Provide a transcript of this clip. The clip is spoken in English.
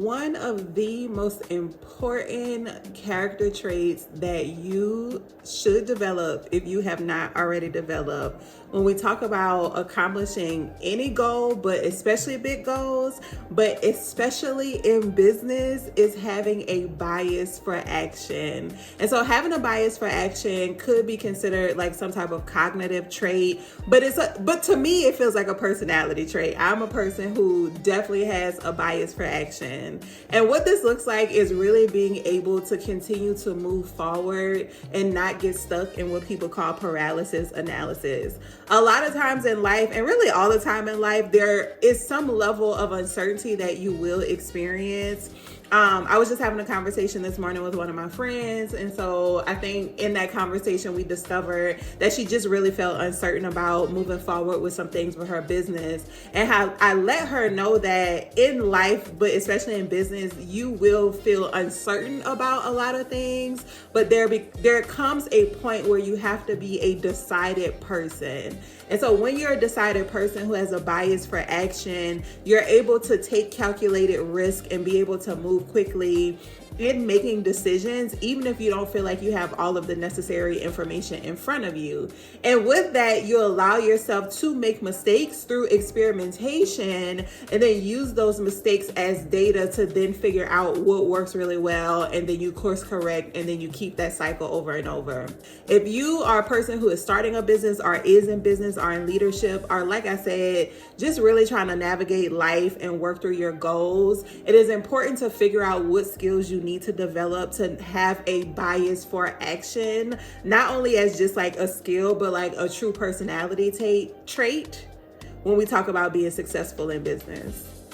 one of the most important character traits that you should develop, if you have not already developed, when we talk about accomplishing any goal, but especially big goals, but especially in business, is having a bias for action. And so having a bias for action could be considered like some type of cognitive trait, but to me it feels like a personality trait. I'm a person who definitely has a bias for action. And what this looks like is really being able to continue to move forward and not get stuck in what people call paralysis analysis. A lot of times in life, and really all the time in life, there is some level of uncertainty that you will experience. I was just having a conversation this morning with one of my friends. And so I think in that conversation, we discovered that she just really felt uncertain about moving forward with some things with her business. And how I let her know that in life, but especially in business, you will feel uncertain about a lot of things. But there comes a point where you have to be a decided person. And so when you're a decided person who has a bias for action, you're able to take calculated risk and be able to move quickly in making decisions, even if you don't feel like you have all of the necessary information in front of you. And with that, you allow yourself to make mistakes through experimentation and then use those mistakes as data to then figure out what works really well. And then you course correct, and then you keep that cycle over and over. If you are a person who is starting a business or is in business or in leadership, or like I said, just really trying to navigate life and work through your goals, it is important to figure out what skills you need to develop to have a bias for action, not only as just like a skill, but like a true personality trait when we talk about being successful in business.